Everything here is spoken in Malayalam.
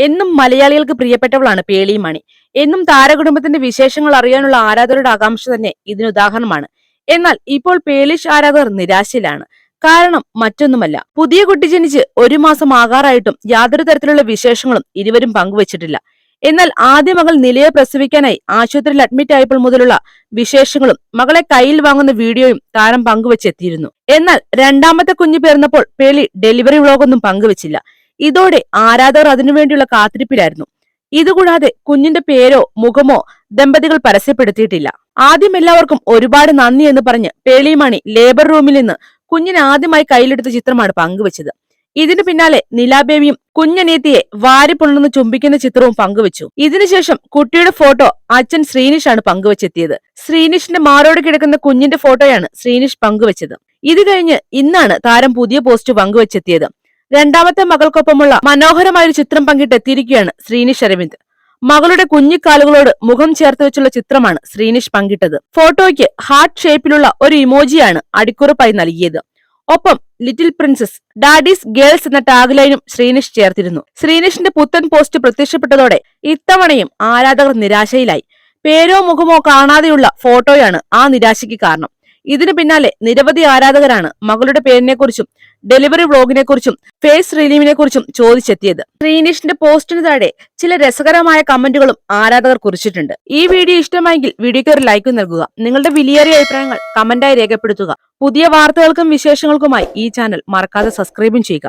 എന്നും മലയാളികൾക്ക് പ്രിയപ്പെട്ടവളാണ് പേളിമണി. എന്നും താരകുടുംബത്തിന്റെ വിശേഷങ്ങൾ അറിയാനുള്ള ആരാധകരുടെ ആകാംക്ഷ തന്നെ ഇതിനുദാഹരണമാണ്. എന്നാൽ ഇപ്പോൾ പേളിഷ് ആരാധകർ നിരാശയിലാണ്. കാരണം മറ്റൊന്നുമല്ല, പുതിയ കുട്ടി ജനിച്ച് 1 മാസം ആകാറായിട്ടും യാതൊരു തരത്തിലുള്ള വിശേഷങ്ങളും ഇരുവരും പങ്കുവച്ചിട്ടില്ല. എന്നാൽ ആദ്യ മകൾ നിലയെ പ്രസവിക്കാനായി ആശുപത്രിയിൽ അഡ്മിറ്റ് ആയപ്പോൾ മുതലുള്ള വിശേഷങ്ങളും മകളെ കയ്യിൽ വാങ്ങുന്ന വീഡിയോയും താരം പങ്കുവച്ചെത്തിയിരുന്നു. എന്നാൽ രണ്ടാമത്തെ കുഞ്ഞ് പിറന്നപ്പോൾ പേളി ഡെലിവറി വ്ലോഗൊന്നും പങ്കുവച്ചില്ല. ഇതോടെ ആരാധകർ അതിനുവേണ്ടിയുള്ള കാത്തിരിപ്പിലായിരുന്നു. ഇതുകൂടാതെ കുഞ്ഞിന്റെ പേരോ മുഖമോ ദമ്പതികൾ പരസ്യപ്പെടുത്തിയിട്ടില്ല. ആദ്യം എല്ലാവർക്കും ഒരുപാട് നന്ദി എന്ന് പറഞ്ഞ് പേളിമണി ലേബർ റൂമിൽ നിന്ന് കുഞ്ഞിനെ ആദ്യമായി കയ്യിലെടുത്ത ചിത്രമാണ് പങ്കുവച്ചത്. ഇതിനു പിന്നാലെ നിലാബേബിയും കുഞ്ഞനിയത്തിയെ വാരിപ്പുണർന്ന് ചുംബിക്കുന്ന ചിത്രവും പങ്കുവച്ചു. ഇതിനുശേഷം കുട്ടിയുടെ ഫോട്ടോ അച്ഛൻ ശ്രീനിഷാണ് പങ്കുവച്ചെത്തിയത്. ശ്രീനിഷിന്റെ മാറോട് കിടക്കുന്ന കുഞ്ഞിന്റെ ഫോട്ടോയാണ് ശ്രീനിഷ് പങ്കുവച്ചത്. ഇത് കഴിഞ്ഞ് ഇന്നാണ് താരം പുതിയ പോസ്റ്റ് പങ്കുവച്ചെത്തിയത്. രണ്ടാമത്തെ മകൾക്കൊപ്പമുള്ള മനോഹരമായൊരു ചിത്രം പങ്കിട്ടെത്തിയിരിക്കുകയാണ് ശ്രീനിഷ് അരവിന്ദ്. മകളുടെ കുഞ്ഞിക്കാലുകളോട് മുഖം ചേർത്ത് വെച്ചുള്ള ചിത്രമാണ് ശ്രീനിഷ് പങ്കിട്ടത്. ഫോട്ടോയ്ക്ക് ഹാർട്ട് ഷേപ്പിലുള്ള ഒരു ഇമോജിയാണ് അടിക്കുറിപ്പായി നൽകിയത്. ഒപ്പം ലിറ്റിൽ പ്രിൻസസ് ഡാഡീസ് ഗേൾസ് എന്ന ടാഗ്ലൈനും ശ്രീനിഷ് ചേർത്തിരുന്നു. ശ്രീനിഷിന്റെ പുത്തൻ പോസ്റ്റ് പ്രത്യക്ഷപ്പെട്ടതോടെ ഇത്തവണയും ആരാധകർ നിരാശയിലായി. പേരോ മുഖമോ കാണാതെയുള്ള ഫോട്ടോയാണ് ആ നിരാശയ്ക്ക് കാരണം. ഇതിനു പിന്നാലെ നിരവധി ആരാധകരാണ് മകളുടെ പേരിനെക്കുറിച്ചും ഡെലിവറി വ്ലോഗിനെ കുറിച്ചും ഫേസ് റിലീവിനെ കുറിച്ചും ചോദിച്ചെത്തിയത്. ശ്രീനിഷിന്റെ പോസ്റ്റിന് താഴെ ചില രസകരമായ കമന്റുകളും ആരാധകർ കുറിച്ചിട്ടുണ്ട്. ഈ വീഡിയോ ഇഷ്ടമായെങ്കിൽ വീഡിയോയ്ക്ക് ഒരു ലൈക്ക് നൽകുക. നിങ്ങളുടെ വിലയേറിയ അഭിപ്രായങ്ങൾ കമന്റായി രേഖപ്പെടുത്തുക. പുതിയ വാർത്തകൾക്കും വിശേഷങ്ങൾക്കുമായി ഈ ചാനൽ മറക്കാതെ സബ്സ്ക്രൈബും ചെയ്യുക.